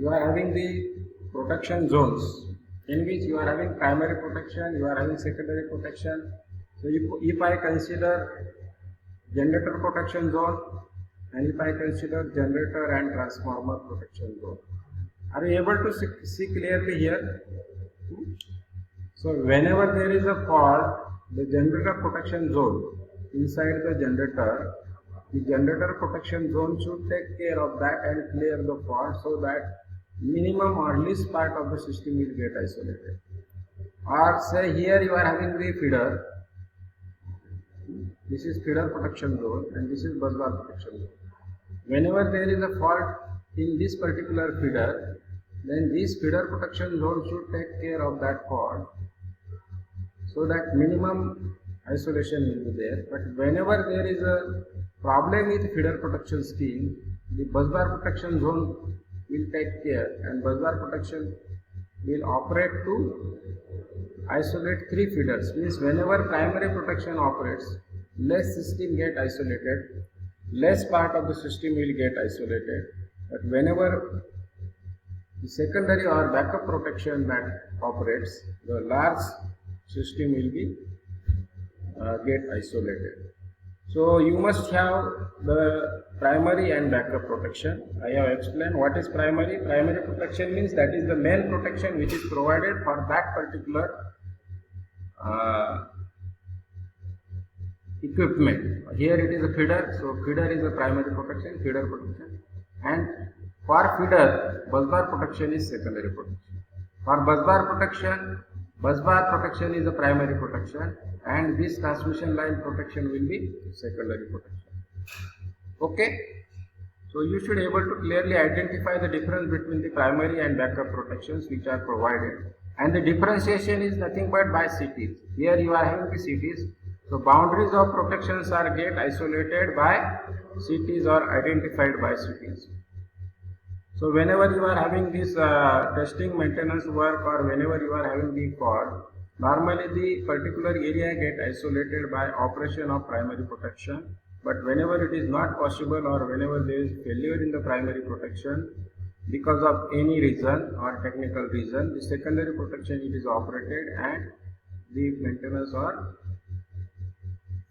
you are having the protection zones in which you are having primary protection, you are having secondary protection. So if I consider generator protection zone and if I consider generator and transformer protection zone, are you able to see clearly here? So whenever there is a fault, the generator protection zone inside the generator protection zone should take care of that and clear the fault so that minimum or least part of the system will get isolated. Or say here you are having the feeder, this is feeder protection zone and this is busbar protection zone. Whenever there is a fault in this particular feeder, then this feeder protection zone should take care of that fault so that minimum isolation will be there. But whenever there is a problem with feeder protection scheme, the busbar protection zone will take care and busbar protection will operate to isolate three feeders. Means whenever primary protection operates, less system get isolated, less part of the system will get isolated. But whenever the secondary or backup protection that operates, the large system will be get isolated. So you must have the primary and backup protection. I have explained what is primary. Primary protection means that is the main protection which is provided for that particular equipment. Here it is a feeder, so feeder is a primary protection, feeder protection, and for feeder, busbar protection is secondary protection. For busbar protection is a primary protection, and this transmission line protection will be secondary protection. Okay, so you should able to clearly identify the difference between the primary and backup protections which are provided, and the differentiation is nothing but by cities. Here you are having the cities, so boundaries of protections are get isolated by cities or identified by cities. So whenever you are having this testing maintenance work or whenever you are having the fault, normally the particular area get isolated by operation of primary protection. But whenever it is not possible or whenever there is failure in the primary protection because of any reason or technical reason, the secondary protection it is operated and the maintenance or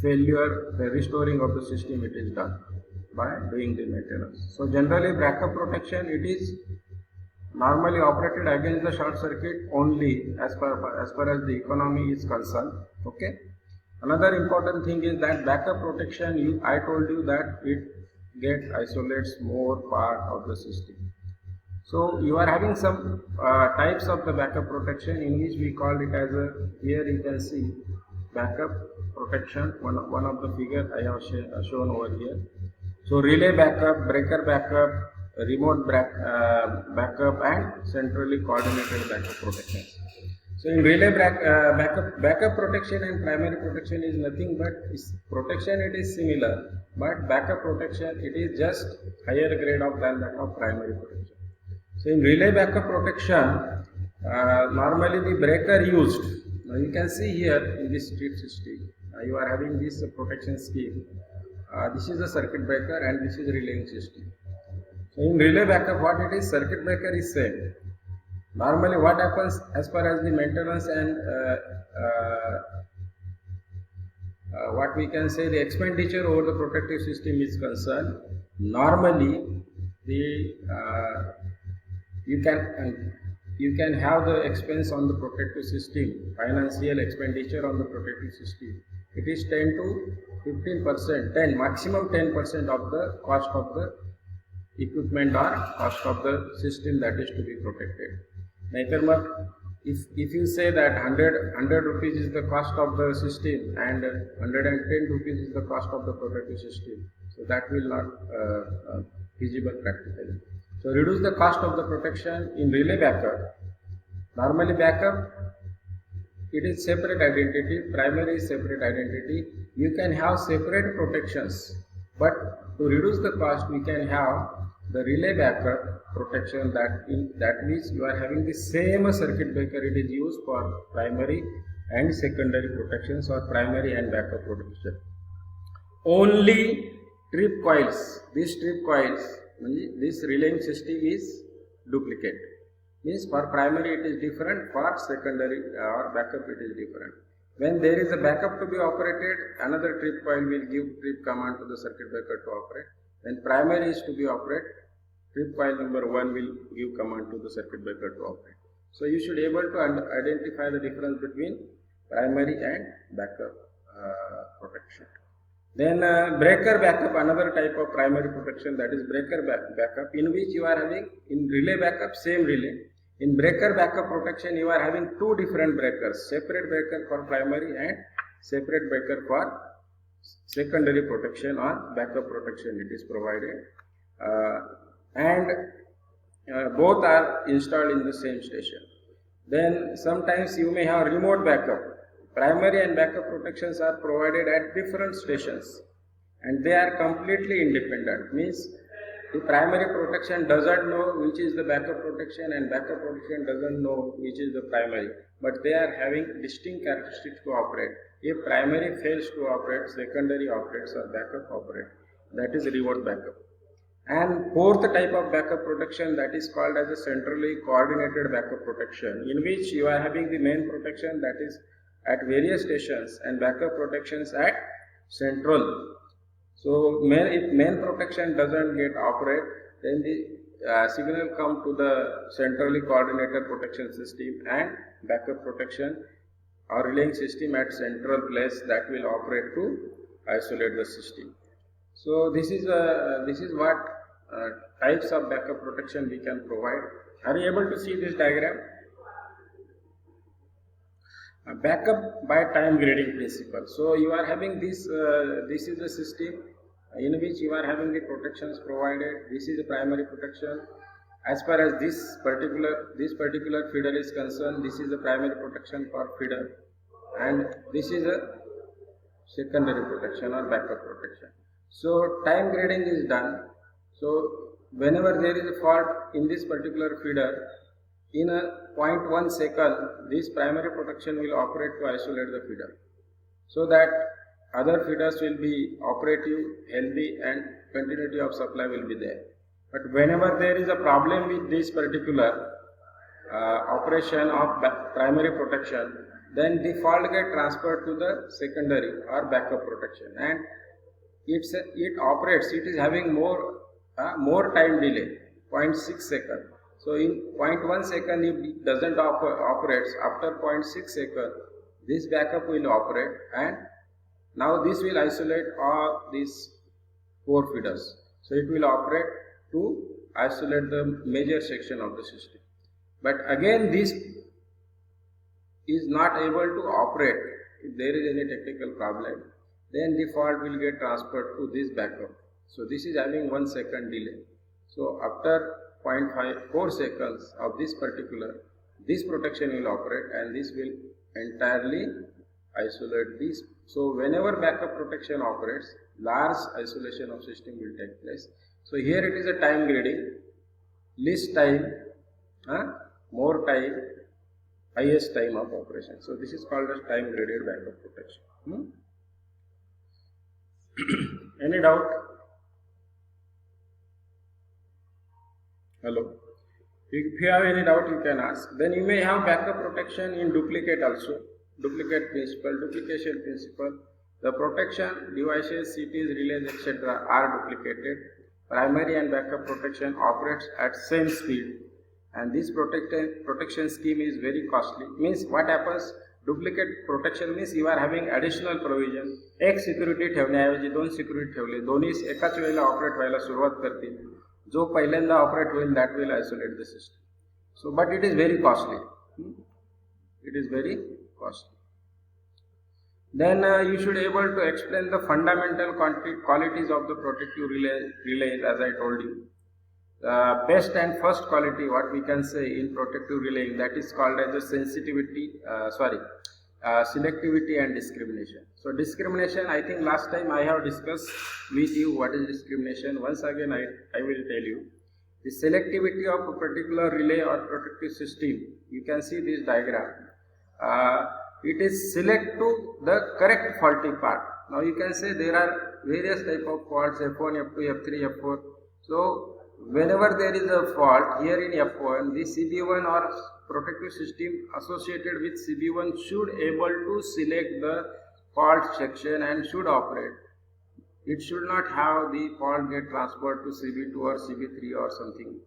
failure, the restoring of the system it is done by doing the maintenance. So generally backup protection it is normally operated against the short circuit only as far as the economy is concerned. Okay. Another important thing is that backup protection, I told you that it isolates more part of the system. So you are having some types of the backup protection in which we call it as a, here you can see backup protection, one of the figure I have shown over here. So relay backup, breaker backup, remote backup and centrally coordinated backup protection. So in relay backup protection and primary protection is nothing but protection it is similar, but backup protection it is just higher grade than that of primary protection. So in relay backup protection, normally the breaker used, now you can see here in this strip system, you are having this protection scheme. This is a circuit breaker and this is a relaying system. So in relay backup, what it is, circuit breaker is same. Normally what happens as far as the maintenance and what we can say the expenditure over the protective system is concerned, normally the you can have the expense on the protective system, financial expenditure on the protective system. It is 10 to 15%, maximum 10% of the cost of the equipment or cost of the system that is to be protected. If you say that 100 rupees is the cost of the system and 110 rupees is the cost of the protective system, so that will not feasible practically. So reduce the cost of the protection in relay backup. Normally backup, it is separate identity, primary is separate identity. You can have separate protections, but to reduce the cost, we can have the relay backup protection that means you are having the same circuit breaker, it is used for primary and secondary protections or primary and backup protection. Only trip coils, these trip coils, this relaying system is duplicate. Means for primary it is different, for secondary or backup it is different. When there is a backup to be operated, another trip coil will give trip command to the circuit breaker to operate. When primary is to be operated, trip coil number 1 will give command to the circuit breaker to operate. So you should able to identify the difference between primary and backup protection. Then breaker backup, another type of primary protection, that is breaker backup, in which you are having, in relay backup, same relay. In breaker backup protection, you are having two different breakers, separate breaker for primary and separate breaker for secondary protection or backup protection it is provided. Both are installed in the same station. Then sometimes you may have remote backup. Primary and backup protections are provided at different stations and they are completely independent. Means the primary protection doesn't know which is the backup protection and backup protection doesn't know which is the primary, but they are having distinct characteristics to operate. If primary fails to operate, secondary operates or backup operate. That is remote backup. And fourth type of backup protection, that is called as a centrally coordinated backup protection, in which you are having the main protection that is at various stations and backup protections at central. So if main protection doesn't get operate, then the signal come to the centrally coordinated protection system and backup protection or relaying system at central place that will operate to isolate the system. So this is what types of backup protection we can provide. Are you able to see this diagram? Backup by time grading principle. So you are having this. This is the system in which you are having the protections provided. This is the primary protection. As far as this particular feeder is concerned, this is the primary protection for feeder, and this is a secondary protection or backup protection. So time grading is done. So whenever there is a fault in this particular feeder, in a 0.1 second, this primary protection will operate to isolate the feeder, so that other feeders will be operative, healthy, and continuity of supply will be there. But whenever there is a problem with this particular operation of primary protection, then the fault get transferred to the secondary or backup protection, and it operates. It is having more time delay, 0.6 second. So in 0.1 second, if it doesn't operates, after 0.6 second, this backup will operate, and now this will isolate all these 4 feeders. So it will operate to isolate the major section of the system. But again, this is not able to operate. If there is any technical problem, then the fault will get transferred to this backup. So this is having 1 second delay. So after 0.4 seconds of this protection will operate, and this will entirely isolate this. So whenever backup protection operates, large isolation of system will take place. So here it is a time grading, least time, more time, highest time of operation. So this is called as time graded backup protection. Any doubt? Hello. If you have any doubt, you can ask. Then you may have backup protection in duplicate also. Duplicate principle, duplication principle. The protection devices, CTs, relays, etc. are duplicated. Primary and backup protection operates at same speed, and this protection scheme is very costly. Means what happens? Duplicate protection means you are having additional provision. एक security ठेवण्याऐवजी 2 security ठेवले, दोन्ही एकाच वेळेला operate व्हायला सुरुवात करतील. जो पहिल्यांदा ऑपरेट होईल that will isolate the system. So but it is very costly. It is very costly. Then you should able to explain the fundamental qualities of the protective relays, as I told you. The best and first quality, what we can say in protective relaying, that is called as a selectivity and discrimination. So discrimination, I think last time I have discussed with you what is discrimination. Once again I will tell you. The selectivity of a particular relay or protective system, you can see this diagram. It is select to the correct faulty part. Now you can say there are various type of faults, F1, F2, F3, F4. So whenever there is a fault here in F1, the CB1 or protective system associated with CB1 should able to select the fault section and should operate. It should not have the fault get transferred to CB2 or CB3 or something.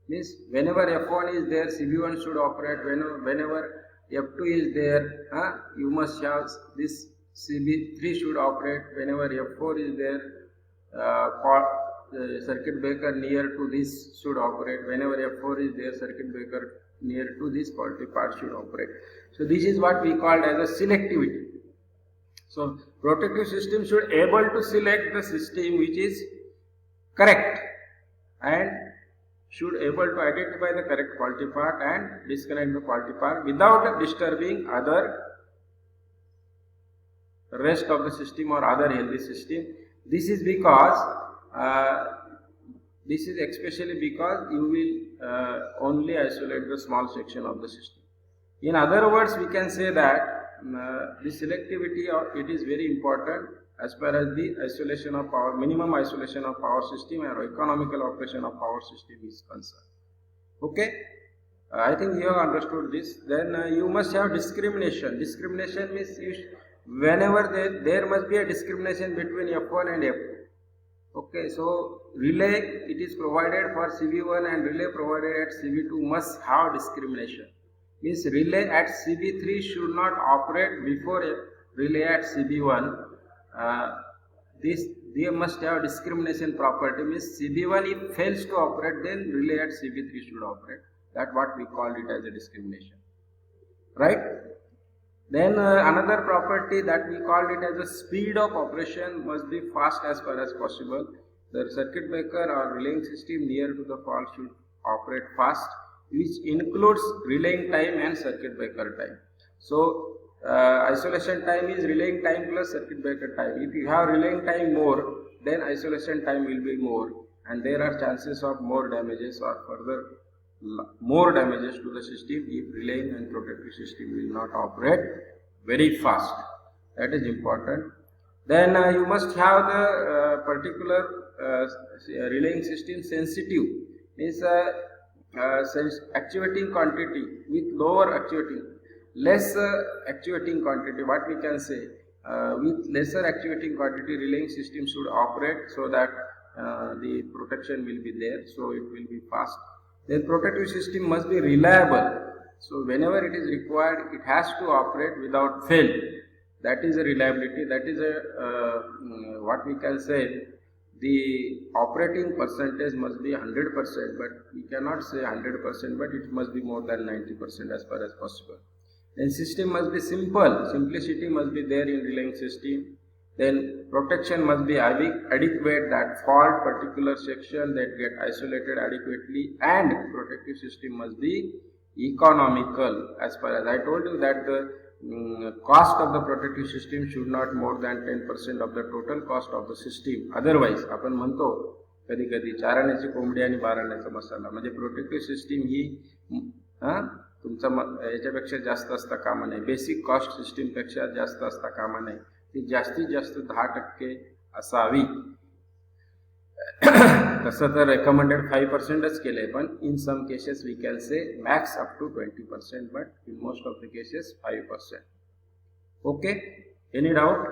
Means whenever F1 is there, CB1 should operate. Whenever F2 is there, you must have this CB3 should operate. Whenever F4 is there, circuit breaker near to this should operate. Whenever F4 is there, circuit breaker near to this faulty part should operate. So this is what we called as a selectivity. So protective system should able to select the system which is correct and should able to identify the correct faulty part and disconnect the faulty part without disturbing other rest of the system or other healthy system. This is because this is especially because you will only isolate the small section of the system. In other words, we can say that the selectivity it is very important as far as the isolation of power, minimum isolation of power system and economical operation of power system is concerned. Okay, I think you have understood this. Then you must have discrimination. Discrimination means whenever there must be a discrimination between F1 and F2. Okay, so relay it is provided for CB1 and relay provided at CB2 must have discrimination. Means relay at CB3 should not operate before relay at CB1. They must have discrimination property. Means CB1 if fails to operate, then relay at CB3 should operate. That's what we call it as a discrimination. Right? Then another property that we called it as a speed of operation must be fast as far as possible. The circuit breaker or relaying system near to the fault should operate fast, which includes relaying time and circuit breaker time. So isolation time is relaying time plus circuit breaker time. If you have relaying time more, then isolation time will be more, and there are chances of more damages or further more damages to the system if relaying and protective system will not operate very fast. That is important. Then you must have the particular relaying system sensitive, means actuating quantity with lower actuating, less actuating quantity. What we can say, with lesser actuating quantity, relaying system should operate so that the protection will be there, so it will be fast. Then protective system must be reliable. So whenever it is required, it has to operate without fail. That is a reliability. That is a what we can say. The operating percentage must be 100%, but we cannot say 100%, but it must be more than 90% as far as possible. Then system must be simple. Simplicity must be there in relaying system. Then protection must be adequate, that fault particular section that get isolated adequately, and protective system must be economical. As far as I told you that the cost of the protective system should not more than 10% of the total cost of the system. Otherwise आपण म्हणतो कधी कधी चारण्याची कोंबडी आणि बारण्याचा मसाला, म्हणजे protective system ही तुमचा याच्यापेक्षा जास्त असता कामा नाही, बेसिक कॉस्ट सिस्टीम पेक्षा जास्त असता कामा नाही, ती जास्तीत जास्त 10% असावी. तसं तर रेकमेंडेड 5%च केले, पण in some cases we can say max up to 20%, but in most of the cases 5%. Okay, any doubt?